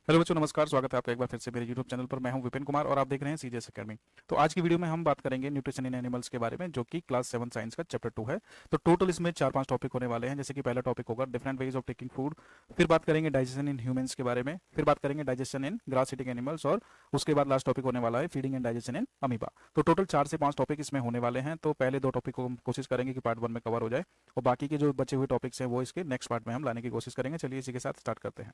Hello बच्चों, नमस्कार। स्वागत है आपका एक बार फिर से मेरे यूट्यूब चैनल पर। मैं हूं विपिन कुमार और आप देख रहे हैं सीजीएस एकेडमी। तो आज की वीडियो में हम बात करेंगे न्यूट्रिशन इन एनिमल्स के बारे में, जो कि क्लास 7 साइंस का चैप्टर 2 है। तो टोटल इसमें 4-5 टॉपिक होने वाले हैं। जैसे कि पहला टॉपिक होगा different ways of taking food, फिर बात करेंगे डाइजेशन इन ह्यूमंस के बारे में, फिर बात करेंगे डाइजेशन इन ग्रास ईटिंग एनिमल्स, और उसके बाद लास्ट टॉपिक होने वाला है feeding and digestion in amoeba. तो टोटल 4 से 5 टॉपिक इसमें होने वाले हैं। तो पहले 2 टॉपिक को हम कोशिश करेंगे कि पार्ट 1 में कवर हो जाए, और बाकी के जो बचे हुए टॉपिक्स हैं वो इसके नेक्स्ट पार्ट में हम लाने की कोशिश करेंगे। चलिए इसी के साथ स्टार्ट करते हैं।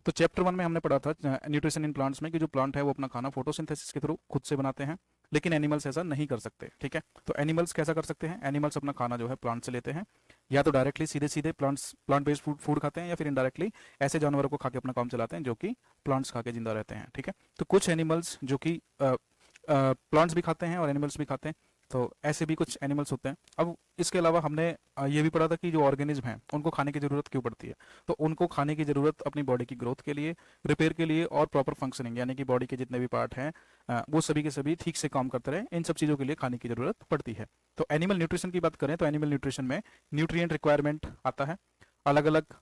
तो चैप्टर 1 में हमने पढ़ा था न्यूट्रिशन इन प्लांट्स में कि जो प्लांट है वो अपना खाना फोटोसिंथेसिस के थ्रू खुद से बनाते हैं, लेकिन एनिमल्स ऐसा नहीं कर सकते। ठीक है, तो एनिमल्स कैसा कर सकते हैं? एनिमल्स अपना खाना जो है प्लांट से लेते हैं, या तो डायरेक्टली सीधे सीधे प्लांट बेस्ड फूड खाते हैं, या फिर इनडायरेक्टली ऐसे जानवरों को खा के अपना काम चलाते हैं जो कि प्लांट्स खा के जिंदा रहते हैं। ठीक है, तो कुछ एनिमल्स जो कि प्लांट्स भी खाते हैं और एनिमल्स भी खाते हैं, तो ऐसे भी कुछ एनिमल्स होते हैं। अब इसके अलावा हमने ये भी पढ़ा था कि जो ऑर्गेनिज्म हैं उनको खाने की ज़रूरत क्यों पड़ती है। तो उनको खाने की ज़रूरत अपनी बॉडी की ग्रोथ के लिए, रिपेयर के लिए, और प्रॉपर फंक्शनिंग, यानी कि बॉडी के जितने भी पार्ट हैं वो सभी के सभी ठीक से काम करते रहे, इन सब चीज़ों के लिए खाने की ज़रूरत पड़ती है। तो एनिमल न्यूट्रिशन की बात करें तो एनिमल न्यूट्रिशन में न्यूट्रिएंट रिक्वायरमेंट आता है, अलग अलग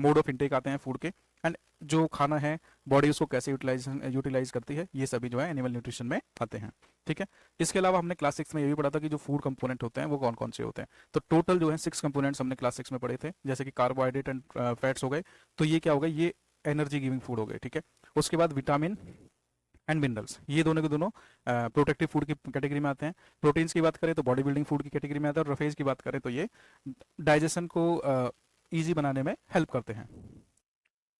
मोड ऑफ इंटेक आते हैं फूड के, एंड जो खाना है बॉडी उसको कैसे यूटिलाइज करती है, ये सभी जो है एनिमल न्यूट्रिशन में आते हैं। ठीक है, इसके अलावा हमने क्लास 6 में ये भी पढ़ा था कि जो फूड कंपोनेंट होते हैं वो कौन कौन से होते हैं। तो टोटल जो है 6 कंपोनेंट्स हमने क्लास 6 में पढ़े थे, जैसे कि कार्बोहाइड्रेट एंड फैट्स हो गए। तो ये क्या हो गए? ये एनर्जी गिविंग फूड हो गए। ठीक है, उसके बाद विटामिन एंड मिनरल्स, ये दोनों के दोनों प्रोटेक्टिव फूड की कैटेगरी में आते हैं। प्रोटीन्स की बात करें तो बॉडी बिल्डिंग फूड की कैटेगरी में आता है, और रफेज की बात करें तो ये डाइजेशन को ईजी बनाने में हेल्प करते हैं।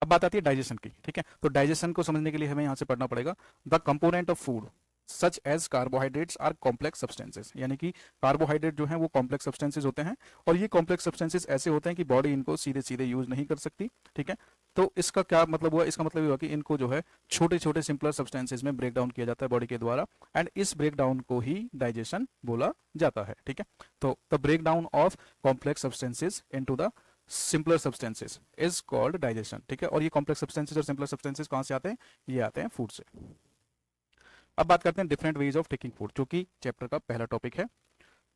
अब बात आती है डाइजेशन की। ठीक है, तो डाइजेशन को समझने के लिए हमें यहाँ से पढ़ना पड़ेगा the component of food such as carbohydrates are complex substances, यानी कि कार्बोहाइड्रेट जो है वो कॉम्प्लेक्स सब्सटेंसेस होते हैं, और ये कॉम्प्लेक्स सब्सटेंसेस ऐसे होते हैं कि बॉडी इनको सीधे सीधे यूज नहीं कर सकती। ठीक है, तो इसका क्या मतलब हुआ? इसका मतलब ये हुआ कि इनको जो है छोटे छोटे सिंपलर सब्सटेंसेस में ब्रेक डाउन किया जाता है बॉडी के द्वारा, एंड इस ब्रेक डाउन को ही डाइजेशन बोला जाता है। ठीक है, तो the break down of complex substances into the simpler substances is called digestion. ठीक है, और ये कॉम्प्लेक्स सब्सटेंसेस और सिंपलर सब्सटेंसेस कहां से आते हैं? ये आते हैं फूड से। अब बात करते हैं different ways of taking food, जो कि चैप्टर का पहला टॉपिक है।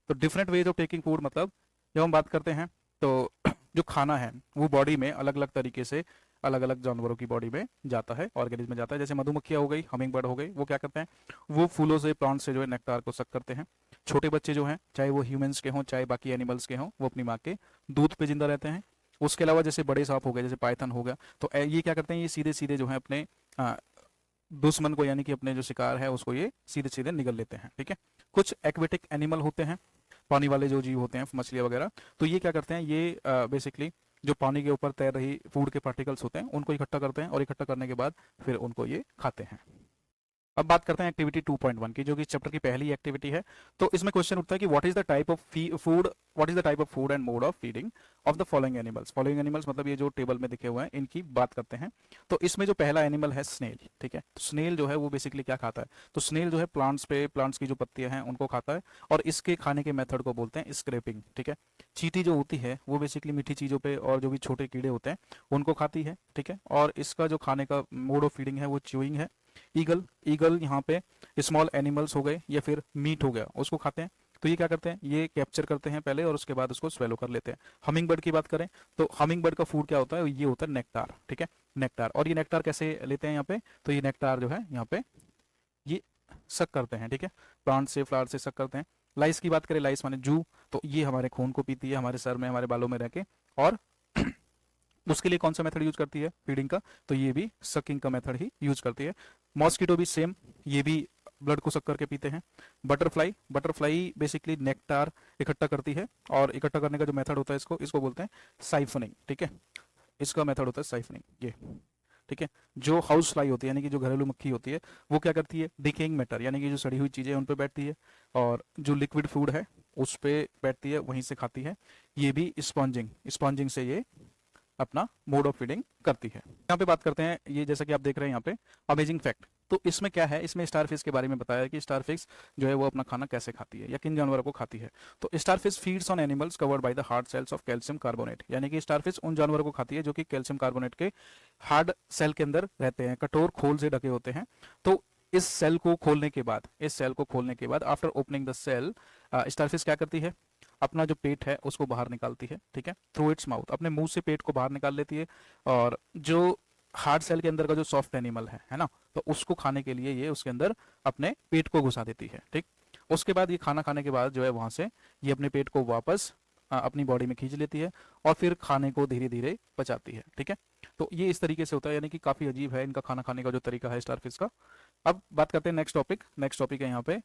तो different ways of taking food मतलब जब हम बात करते हैं तो जो खाना है वो बॉडी में अलग अलग तरीके से अलग अलग जानवरों की बॉडी में जाता है, ऑर्गेनिज्म में जाता है। जैसे मधुमक्खियां हो गई, हमिंग बर्ड हो गई, वो क्या करते हैं? वो फूलों से, प्लांट से जो है नेक्टार को सक करते हैं। छोटे बच्चे जो हैं, चाहे वो ह्यूमंस के हों चाहे बाकी एनिमल्स के हों, वो अपनी माँ के दूध पे जिंदा रहते हैं। उसके अलावा जैसे बड़े सांप हो गए, जैसे पाइथन हो गया, तो ये क्या करते हैं? ये सीधे सीधे जो है अपने दुश्मन को, यानी कि अपने जो शिकार है उसको ये सीधे सीधे निगल लेते हैं। ठीक है, कुछ एक्वेटिक एनिमल होते हैं, पानी वाले जो जीव होते हैं, मछलियाँ वगैरह, तो ये क्या करते हैं? ये बेसिकली जो पानी के ऊपर तैर रही फूड के पार्टिकल्स होते हैं उनको इकट्ठा करते हैं, और इकट्ठा करने के बाद फिर उनको ये खाते हैं। अब बात करते हैं एक्टिविटी 2.1 की, जो कि चैप्टर की पहली एक्टिविटी है। तो इसमें क्वेश्चन उठता है कि what is the type of food, what is the type of food and mode of feeding of the following animals. Following animals मतलब ये जो टेबल में दिखे हुए हैं इनकी बात करते हैं। तो इसमें जो पहला एनिमल है स्नेल। ठीक है, तो स्नेल जो है वो बेसिकली क्या खाता है? तो स्नेल जो है प्लांट्स की जो पत्तियां हैं उनको खाता है, और इसके खाने के मेथड को बोलते हैं स्क्रैपिंग। ठीक है, चींटी जो होती है वो बेसिकली मीठी चीज़ों पे और जो भी छोटे कीड़े होते हैं उनको खाती है। ठीक है, और इसका जो खाने का मोड ऑफ फीडिंग है वो च्यूइंग है। ईगल ईगल यहाँ पे स्मॉल एनिमल्स हो गए या फिर मीट हो गया उसको खाते हैं। तो ये क्या करते हैं? ये कैप्चर करते हैं पहले और उसके बाद उसको स्वेलो कर लेते हैं। हमिंग बर्ड की बात करें तो हमिंग बर्ड का फूड क्या होता है? ये होता है नेक्टार। ठीक है, नेक्टार। और ये नेक्टार कैसे लेते हैं यहाँ पे? तो ये नेक्टार जो है यहाँ पे ये सक करते हैं। ठीक है, प्लांट से, फ्लावर से सक करते हैं। लाइस की बात करें, लाइस माने जू, तो ये हमारे खून को पीती है, हमारे सर में, हमारे बालों में रह के, और उसके लिए कौन सा मेथड यूज करती है फीडिंग का? तो ये भी सकिंग का मेथड ही यूज करती है। मॉस्किटो भी सेम, ये भी ब्लड को सक करके पीते हैं। बटरफ्लाई बटरफ्लाई बेसिकली नेक्टार इकट्ठा करती है, और इकट्ठा करने का जो मेथड होता है इसको इसको बोलते हैं साइफनिंग। ठीक है, इसका मेथड होता है साइफनिंग ये। ठीक है, जो हाउस फ्लाई होती है, यानी कि जो घरेलू मक्खी होती है, वो क्या करती है? डिकेइंग मैटर, यानी कि जो सड़ी हुई चीज़ें उन पर बैठती है, और जो लिक्विड फूड है उस पर बैठती है, वहीं से खाती है। ये भी स्पॉन्जिंग स्पॉन्जिंग से ये अपना मोड ऑफ फीडिंग करती है। यहाँ पे बात करते हैं, ये जैसा कि आप देख रहे हैं यहाँ पे अमेजिंग फैक्ट। तो इसमें क्या है? इसमें स्टारफिश के बारे में बताया है कि स्टारफिश जो है वो अपना खाना कैसे खाती है या किन जानवरों को खाती है। तो starfish feeds on animals covered by the hard shells of calcium carbonate, यानी कि स्टारफिश उन जानवरों को खाती है जो कि कैल्शियम कार्बोनेट के हार्ड सेल के अंदर रहते हैं, कठोर खोल से ढके होते हैं। तो इस सेल को खोलने के बाद after opening the shell, starfish क्या करती है? अपना जो पेट है उसको बाहर निकालती है। ठीक है, थ्रू इट्स माउथ, अपने मुंह से पेट को बाहर निकाल लेती है, और जो हार्ड सेल के अंदर का जो सॉफ्ट एनिमल है ना, तो उसको खाने के लिए ये उसके अंदर अपने पेट को घुसा देती है। ठीक, उसके बाद ये खाना खाने के बाद जो है वहां से ये अपने पेट को वापस अपनी बॉडी में खींच लेती है और फिर खाने को धीरे धीरे पचाती है। ठीक है, तो ये इस तरीके से होता है, यानी कि काफी अजीब है इनका खाना खाने का जो तरीका है स्टारफिश का। अब बात करते हैं नेक्स्ट टॉपिक। नेक्स्ट टॉपिक है यहाँ पे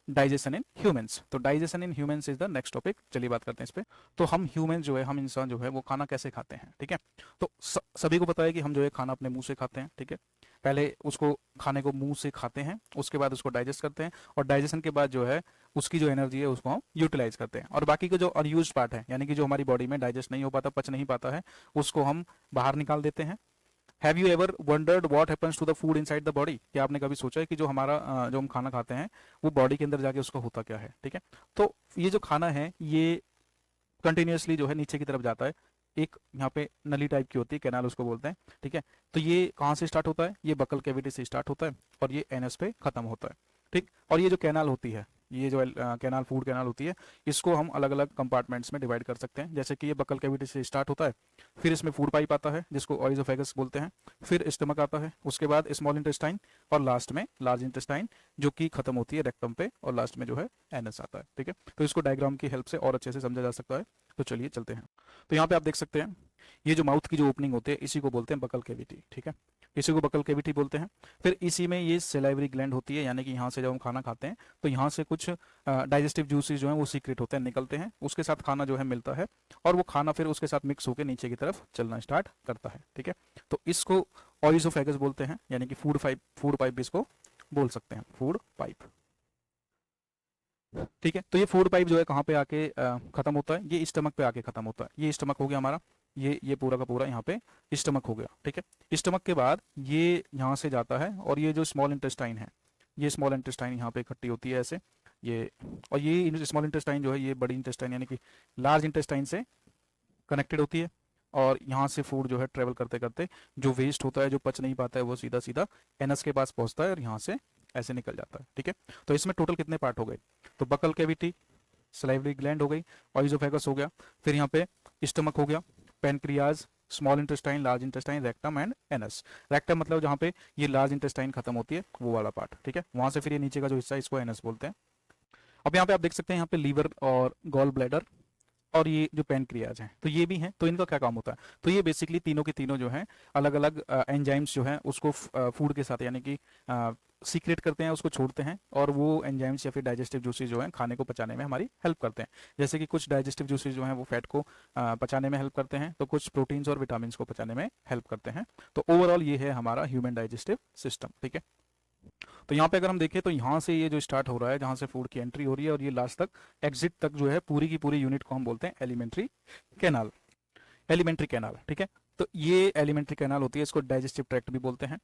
डाइजेशन इन ह्यूमंस। तो digestion in humans is the next topic. चलिए बात करते हैं इस पे। तो हम ह्यूमन जो है, हम इंसान जो है वो खाना कैसे खाते हैं। ठीक है, तो सभी को पता है कि हम जो है खाना अपने मुंह से खाते हैं। ठीक है, पहले उसको खाने को मुंह से खाते हैं, उसके बाद उसको डाइजेस्ट करते हैं और डाइजेशन के बाद जो है उसकी जो एनर्जी है उसको हम यूटिलाइज करते हैं और बाकी का जो अनयूज्ड पार्ट है, यानी कि जो हमारी बॉडी में डाइजेस्ट नहीं हो पाता, पच नहीं पाता है, उसको हम बाहर निकाल देते हैं। Have you ever wondered what happens to the food inside the body? क्या आपने कभी सोचा है कि जो हमारा जो हम खाना खाते हैं वो बॉडी के अंदर जाके उसका होता क्या है। ठीक है, तो ये जो खाना है ये कंटिन्यूसली जो है नीचे की तरफ जाता है। एक यहाँ पे नली टाइप की होती है, कैनाल उसको बोलते हैं। ठीक है, तो ये कहाँ से स्टार्ट होता है? ये बकल कैविटी से स्टार्ट होता है और ये एनएस पे खत्म होता है। ठीक, और ये जो कैनाल होती है, ये जो कैनाल फूड कैनाल होती है, इसको हम अलग अलग कंपार्टमेंट्स में डिवाइड कर सकते हैं। जैसे कि ये बकल कैविटी से स्टार्ट होता है, फिर इसमें फूड पाइप आता है जिसको ऑइजोफेगस बोलते हैं, फिर स्टमक आता है, उसके बाद स्मॉल इंटेस्टाइन और लास्ट में लार्ज इंटेस्टाइन जो कि खत्म होती है रेक्टम पे, और लास्ट में जो है एनएस आता है। ठीक है, तो इसको डायग्राम की हेल्प से और अच्छे से समझा जा सकता है। तो चलिए चलते हैं। तो यहाँ पे आप देख सकते हैं ये जो माउथ की जो ओपनिंग होती है इसी को बोलते हैं बकल कैविटी। ठीक है, इसी को बकल कैविटी बोलते हैं। फिर इसी में ये सेलाइवरी ग्लैंड होती है, यानी कि यहाँ से जब हम खाना खाते हैं तो यहाँ से कुछ डाइजेस्टिव जूसेस जो हैं वो सीक्रेट होते हैं, निकलते हैं, उसके साथ खाना जो है मिलता है और वो खाना फिर उसके साथ मिक्स होकर नीचे की तरफ चलना स्टार्ट करता है। ठीक है, तो इसको ऑइसोफेगस बोलते हैं, यानी कि फूड पाइप इसको बोल सकते हैं, फूड पाइप। ठीक है, तो ये फूड पाइप जो है कहाँ पे आके खत्म होता है? ये स्टमक पे आके खत्म होता है। ये स्टमक हो गया हमारा, ये पूरा का पूरा यहाँ पे स्टमक हो गया। ठीक है, स्टमक के बाद ये यहाँ से जाता है और ये जो स्मॉल इंटेस्टाइन है, ये स्मॉल इंटेस्टाइन यहाँ पे इकट्ठी होती है ऐसे, ये, और ये स्मॉल इंटेस्टाइन जो है ये बड़ी इंटेस्टाइन यानी कि लार्ज इंटेस्टाइन से कनेक्टेड होती है और यहाँ से फूड जो है ट्रेवल करते करते जो वेस्ट होता है, जो पच नहीं पाता है, वो सीधा सीधा एनस के पास पहुंचता है और यहाँ से ऐसे निकल जाता है। ठीक है, तो इसमें टोटल कितने पार्ट हो गए? तो बकल कैविटी, सलाइवरी ग्लैंड हो गई, ऑइजोफेगस हो गया, फिर यहाँ पे स्टमक हो गया, pancreas, small intestine, large intestine, rectum and anus. Rectum मतलब जहाँ पे ये लार्ज इंटेस्टाइन खत्म होती है वो वाला पार्ट। ठीक है, वहां से फिर ये नीचे का जो हिस्सा है इसको एनस बोलते हैं। अब यहाँ पे आप देख सकते हैं यहाँ पे लीवर और गॉल ब्लैडर और ये जो पैनक्रियाज हैं तो ये भी हैं। तो इनका क्या काम होता है? तो ये बेसिकली तीनों के तीनों जो हैं अलग अलग एंजाइम्स जो हैं उसको फूड के साथ यानी कि सीक्रेट करते हैं, उसको छोड़ते हैं और वो एंजाइम्स या फिर डाइजेस्टिव जूसेस जो हैं खाने को पचाने में हमारी हेल्प करते हैं। जैसे कि कुछ डाइजेस्टिव जूसेस जो हैं वो फैट को पचाने में हेल्प करते हैं, तो कुछ प्रोटीन्स और विटामिन को पचाने में हेल्प करते हैं। तो ओवरऑल ये है हमारा ह्यूमन डाइजेस्टिव सिस्टम। ठीक है, तो यहाँ पे अगर हम देखें तो यहाँ से ये जो स्टार्ट हो रहा है, जहाँ से फूड की एंट्री हो रही है और ये लास्ट तक एग्जिट तक जो है पूरी की पूरी यूनिट को हम बोलते हैं एलिमेंट्री कैनाल। एलिमेंट्री कैनाल, ठीक है, तो ये एलिमेंट्री कैनाल होती है, इसको डाइजेस्टिव ट्रैक्ट भी बोलते हैं।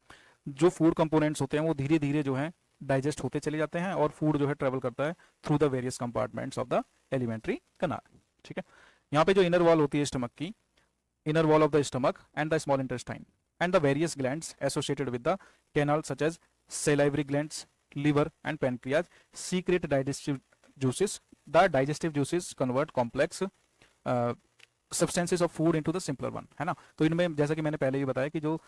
जो फूड कंपोनेंट्स होते हैं वो धीरे धीरे जो है डाइजेस्ट होते चले जाते हैं और फूड जो है ट्रेवल करता है through the various compartments of the alimentary canal. ठीक है, यहाँ पे जो इनर वॉल होती है स्टमक की, inner wall of the stomach and the small intestine and the various glands associated with the canal such as salivary glands, liver and pancreas secrete digestive juices. The digestive juices convert complex substances of food into the simpler one, है ना। तो इनमें जैसा कि मैंने पहले ही बताया कि जो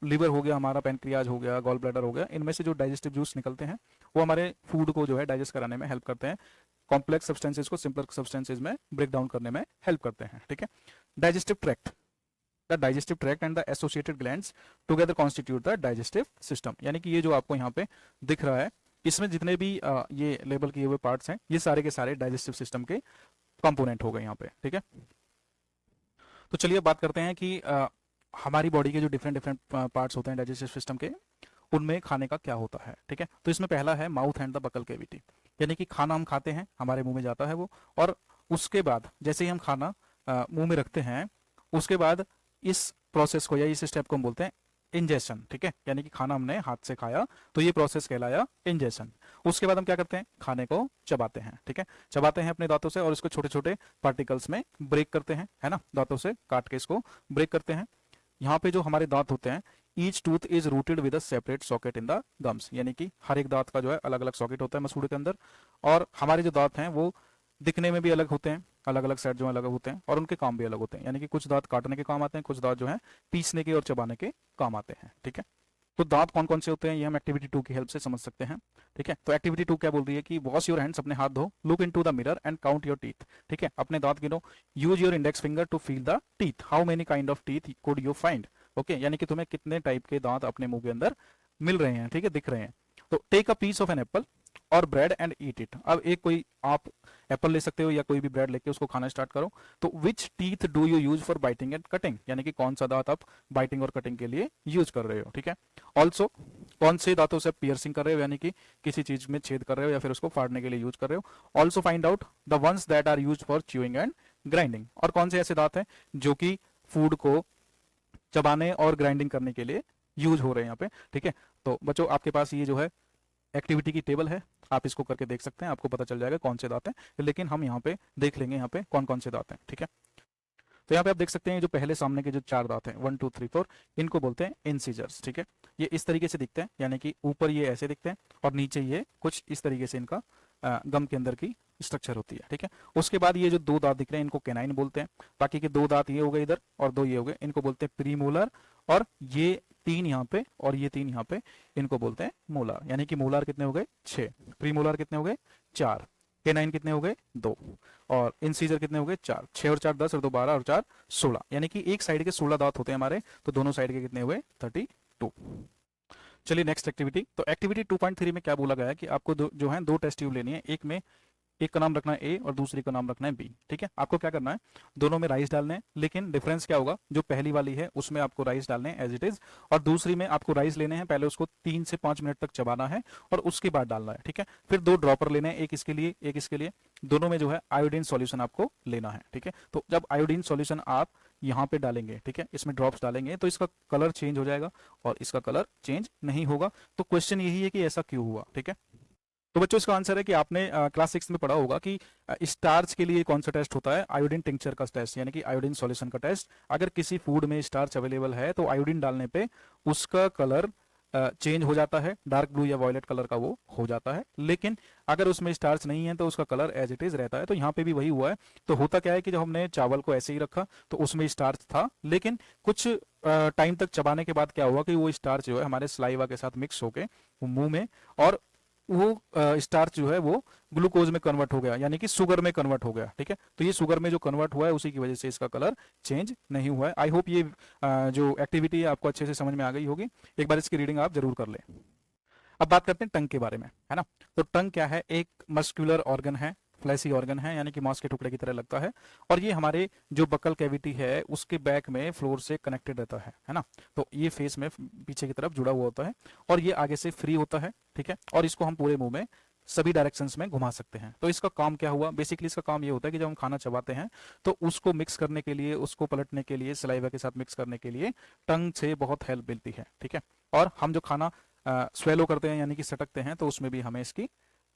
लिवर हो गया हमारा, पेनक्रियाज हो गया, गॉल ब्लैडर हो गया, इनमें से जो डाइजेस्टिव जूस निकलते हैं वो हमारे फूड को जो है डाइजेस्ट कराने में हेल्प करते हैं, कॉम्प्लेक्स सब्सटेंसेस को सिंपलर सब्सटेंसेस में ब्रेक डाउन करने में हेल्प करते हैं। ठीक है, digestive tract, the digestive tract and the associated glands together constitute the digestive system. यानी कि ये जो आपको यहाँ पे दिख रहा है इसमें जितने भी ये लेबल किए हुए पार्ट्स हैं ये सारे के सारे डाइजेस्टिव सिस्टम के कंपोनेंट हो गए यहाँ पे। ठीक है, तो चलिए बात करते हैं कि हमारी बॉडी के जो डिफरेंट डिफरेंट पार्ट्स होते हैं डाइजेस्टिव सिस्टम के, उनमें खाने का क्या होता है। ठीक है, तो इसमें पहला है mouth and the buccal cavity, यानी कि खाना हम खाते हैं, हमारे मुंह में जाता है वो, और उसके बाद जैसे ही हम खाना मुंह में रखते हैं उसके बाद इस प्रोसेस को या इस स्टेप को हम बोलते हैं इंजेशन। ठीक है, यानी कि खाना हमने हाथ से खाया तो ये प्रोसेस कहलाया इंजेशन। उसके बाद हम क्या करते हैं, खाने को चबाते हैं। ठीक है, चबाते हैं अपने दांतों से और इसको छोटे छोटे पार्टिकल्स में ब्रेक करते हैं, है ना, दांतों से काट के इसको ब्रेक करते हैं। यहाँ पे जो हमारे दांत होते हैं, each tooth is rooted with a separate socket in the gums, यानी कि हर एक दांत का जो है अलग अलग सॉकेट होता है मसूड़े के अंदर, और हमारे जो दांत हैं वो दिखने में भी अलग होते हैं, अलग अलग सेट जो अलग होते हैं और उनके काम भी अलग होते हैं, यानी कि कुछ दांत काटने के काम आते हैं, कुछ दांत जो है पीसने के और चबाने के काम आते हैं। ठीक है, तो दांत कौन कौन से होते हैं ये हम एक्टिविटी 2 की हेल्प से समझ सकते हैं। ठीक है, तो एक्टिविटी 2 क्या बोल रही है कि वॉश योर हैंड्स, अपने हाथ धो, look into the mirror and count your teeth. ठीक है, अपने दांत गिनो, use your index finger to feel the teeth, how many kind of teeth could you find. Okay, यानी कि तुम्हें कितने टाइप के दांत अपने मुंह के अंदर मिल रहे हैं, ठीक है, दिख रहे हैं। तो take a piece of an apple और ब्रेड एंड ईट इट। अब एक कोई आप एप्पल ले सकते हो या कोई भी ब्रेड लेके उसको खाना स्टार्ट करो। तो which teeth do you use for biting and cutting, यानी कि कौन सा दांत आप बाइटिंग और कटिंग के लिए यूज कर रहे हो। ठीक है, ऑल्सो कौन से दांतों से पियर्सिंग कर रहे हो, यानी कि किसी चीज में छेद कर रहे हो या फिर उसको फाड़ने के लिए यूज कर रहे हो। Also find out the ones that are use for chewing and grinding, और कौन से ऐसे दांत हैं जो कि फूड को चबाने और ग्राइंडिंग करने के लिए यूज हो रहे हैं यहाँ पे। ठीक है, तो बच्चों आपके पास ये जो है एक्टिविटी की टेबल है, आप इसको करके देख सकते हैं, आपको पता चल जाएगा कौन से दांत हैं, लेकिन हम यहाँ पे देख लेंगे यहाँ पे कौन कौन से दांत हैं। ठीक है, तो यहाँ पे आप देख सकते हैं जो पहले सामने के जो 4 दांत हैं 1 2 3 4, इनको बोलते हैं इंसीजर्स। ठीक है, ये इस तरीके से दिखते हैं, यानी कि ऊपर ये ऐसे दिखते हैं और नीचे ये कुछ इस तरीके से इनका गम के अंदर की स्ट्रक्चर होती है। ठीक है, उसके बाद ये जो 2 दांत दिख रहे हैं इनको कैनाइन बोलते हैं, बाकी के 2 दांत ये हो गए इधर और 2 ये हो गए, इनको बोलते हैं प्रीमोलर, और ये 3 यहाँ पे और ये 3 यहाँ पे, इनको बोलते हैं मोलार। यानी कि मोलार कितने हो गए 6, प्रीमोलार कितने हो गए 4, कैनाइन कितने हो गए 2, और इंसीजर कितने हो गए 4। 6 और 4 10 और 2 12 और 4 16, यानी कि एक साइड के 16 दांत होते हैं हमारे, तो दोनों साइड के कितने हुए 32। चलिए नेक्स्ट एक्टिविटी। तो एक्टिविटी 2.3 में क्या बोला गया है कि आपको जो है 2 टेस्ट ट्यूब लेनी है, एक का नाम रखना है ए और दूसरी का नाम रखना है बी। ठीक है, आपको क्या करना है, दोनों में राइस डालने हैं, लेकिन डिफरेंस क्या होगा, जो पहली वाली है उसमें आपको राइस डालने हैं एज इट इज, और दूसरी में आपको राइस लेने हैं, पहले उसको 3 से 5 मिनट तक चबाना है और उसके बाद डालना है। ठीक है, फिर 2 ड्रॉपर लेने हैं, एक इसके लिए एक इसके लिए, दोनों में जो है आयोडीन सॉल्यूशन आपको लेना है। ठीक है, तो जब आयोडीन सॉल्यूशन आप यहाँ पे डालेंगे, ठीक है, इसमें ड्रॉप्स डालेंगे, तो इसका कलर चेंज हो जाएगा और इसका कलर चेंज नहीं होगा। तो क्वेश्चन यही है कि ऐसा क्यों हुआ। ठीक है, तो बच्चों इसका आंसर है कि आपने क्लास 6 में पढ़ा होगा कि स्टार्च के लिए कौन सा टेस्ट होता है, आयोडीन टिंक्चर का टेस्ट, यानी कि आयोडीन सॉल्यूशन का टेस्ट। अगर किसी फूड में स्टार्च अवेलेबल है तो आयोडीन डालने पे उसका कलर चेंज हो जाता है, डार्क ब्लू या वॉयलेट कलर का वो हो जाता है, लेकिन अगर उसमें स्टार्च नहीं है तो उसका कलर एज इट इज रहता है। तो यहाँ पे भी वही हुआ है। तो होता क्या है कि जब हमने चावल को ऐसे ही रखा तो उसमें स्टार्च था, लेकिन कुछ टाइम तक चबाने के बाद क्या हुआ कि वो स्टार्च जो है हमारे सलाइवा के साथ मिक्स होके मुंह में, और वो स्टार्च जो है वो ग्लूकोज में कन्वर्ट हो गया, यानी कि शुगर में कन्वर्ट हो गया। ठीक है, तो ये शुगर में जो कन्वर्ट हुआ है उसी की वजह से इसका कलर चेंज नहीं हुआ है। आई होप ये जो एक्टिविटी है आपको अच्छे से समझ में आ गई होगी, एक बार इसकी रीडिंग आप जरूर कर लें। अब बात करते हैं टंग के बारे में, है ना। तो टंग क्या है, एक मस्कुलर ऑर्गन है, फ्लैसी ऑर्गन है, यानी कि मांस के टुकड़े की तरह लगता है, और ये हमारे जो बकल कैविटी है उसके बैक में फ्लोर से कनेक्टेड रहता है ना। तो ये फेस में पीछे की तरफ जुड़ा हुआ होता है और ये आगे से फ्री होता है। ठीक है, और इसको हम पूरे मुंह में सभी डायरेक्शंस में घुमा सकते हैं। तो इसका काम क्या हुआ, बेसिकली इसका काम ये होता है कि जब हम खाना चबाते हैं तो उसको मिक्स करने के लिए, उसको पलटने के लिए, सलाइवा के साथ मिक्स करने के लिए टंग से बहुत हेल्प मिलती है। ठीक है, और हम जो खाना स्वेलो करते हैं यानी कि सटकते हैं तो उसमें भी हमें इसकी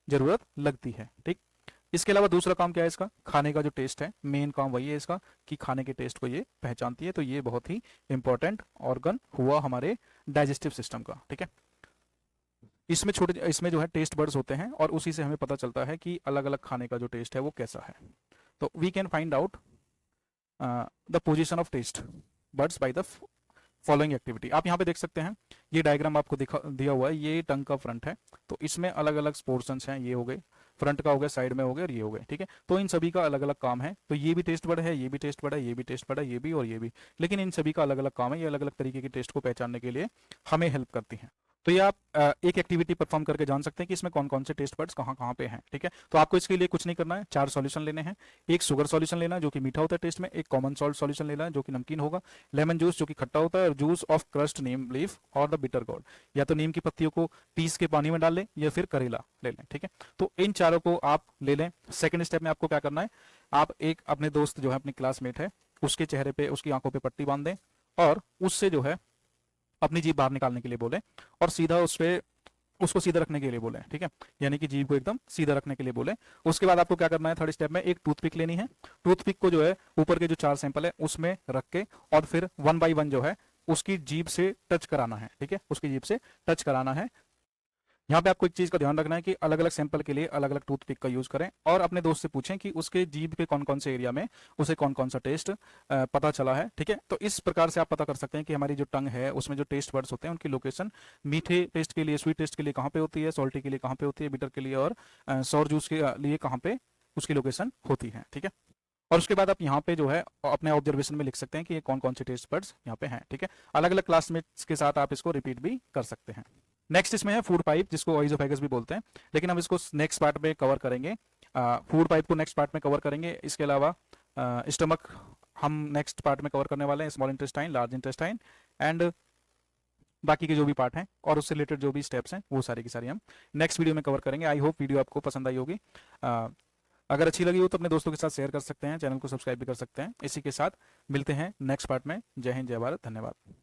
जरूरत लगती है। ठीक, इसके अलावा दूसरा काम क्या है इसका, खाने का जो टेस्ट है, मेन काम वही है इसका कि खाने के टेस्ट को ये पहचानती है। तो ये बहुत ही इंपॉर्टेंट ऑर्गन हुआ हमारे डाइजेस्टिव सिस्टम का। ठीक है, इसमें जो है टेस्ट बर्ड्स होते हैं और उसी से हमें पता चलता है कि अलग अलग खाने का जो टेस्ट है वो कैसा है। तो we can find out the position of taste buds by the following activity. आप यहाँ पे देख सकते हैं, ये डायग्राम आपको दिया हुआ है, ये टंग का फ्रंट है, तो इसमें अलग अलग पोर्शंस हैं, ये हो गए फ्रंट का हो गया, साइड में हो गया और ये हो गए। ठीक है, तो इन सभी का अलग अलग काम है। तो ये भी टेस्ट बर्ड है, ये भी टेस्ट बर्ड है, ये भी टेस्ट बर्ड है, ये भी और ये भी, लेकिन इन सभी का अलग अलग काम है। ये अलग अलग तरीके के टेस्ट को पहचानने के लिए हमें हेल्प करती हैं। तो ये आप एक एक्टिविटी परफॉर्म करके जान सकते हैं कि इसमें कौन कौन से टेस्ट बर्ड्स कहाँ कहाँ पे हैं। ठीक है, तो आपको इसके लिए कुछ नहीं करना है, 4 सॉल्यूशन लेने हैं। एक शुगर सॉल्यूशन लेना है जो कि मीठा होता है टेस्ट में, एक कॉमन सॉल्ट सॉल्यूशन लेना है जो कि नमकीन होगा, लेमन जूस जो कि खट्टा होता है, और juice of crust Neem leaf और द बिटर गोर्ड, या तो नीम की पत्तियों को पीस के पानी में डाल लें या फिर करेला ले लें। ठीक है, तो इन चारों को आप ले लें। सेकेंड स्टेप में आपको क्या करना है, आप एक अपने दोस्त जो है अपनी क्लासमेट है उसके चेहरे पे, उसकी आंखों पे पट्टी बांध दें और उससे जो है अपनी जीभ बाहर निकालने के लिए बोले और सीधा उस पे उसको सीधा रखने के लिए बोले। ठीक है, यानी कि जीभ को एकदम सीधा रखने के लिए बोले। उसके बाद आपको क्या करना है, थर्ड स्टेप में एक टूथपिक लेनी है। टूथपिक को जो है ऊपर के जो 4 सैंपल है उसमें रख के और फिर 1 बाय 1 जो है उसकी जीभ से टच कराना है। ठीक है, उसकी जीभ से टच कराना है। यहाँ पे आपको एक चीज का ध्यान रखना है कि अलग अलग सैंपल के लिए अलग अलग टूथपिक का यूज करें और अपने दोस्त से पूछें कि उसके जीभ के कौन कौन से एरिया में उसे कौन कौन सा टेस्ट पता चला है। ठीक है, तो इस प्रकार से आप पता कर सकते हैं कि हमारी जो टंग है उसमें जो टेस्ट बर्ड्स होते हैं उनकी लोकेशन मीठे टेस्ट के लिए, स्वीट टेस्ट के लिए कहाँ पे होती है, सॉल्टी के लिए कहाँ पे होती है, बिटर के लिए और सौर जूस के लिए कहाँ पे उसकी लोकेशन होती है। ठीक है, और उसके बाद आप यहाँ पे जो है अपने ऑब्जर्वेशन में लिख सकते हैं कि ये कौन कौन से टेस्ट बर्ड्स यहाँ पे हैं। ठीक है, अलग अलग क्लासमेट्स के साथ आप इसको रिपीट भी कर सकते हैं। नेक्स्ट इसमें है फूड पाइप, जिसको ओइजोफेगस भी बोलते हैं, लेकिन हम इसको नेक्स्ट पार्ट में कवर करेंगे। फूड पाइप को नेक्स्ट पार्ट में कवर करेंगे। इसके अलावा स्टमक हम नेक्स्ट पार्ट में कवर करने वाले हैं, small intestine, large intestine and बाकी के जो भी पार्ट हैं और उससे रिलेटेड जो भी स्टेप्स हैं वो सारी की सारी हम नेक्स्ट वीडियो में कवर करेंगे। आई होप वीडियो आपको पसंद आई होगी। अगर अच्छी लगी हो तो अपने दोस्तों के साथ शेयर कर सकते हैं, चैनल को सब्सक्राइब भी कर सकते हैं। इसी के साथ मिलते हैं नेक्स्ट पार्ट में। जय हिंद, जय भारत, धन्यवाद।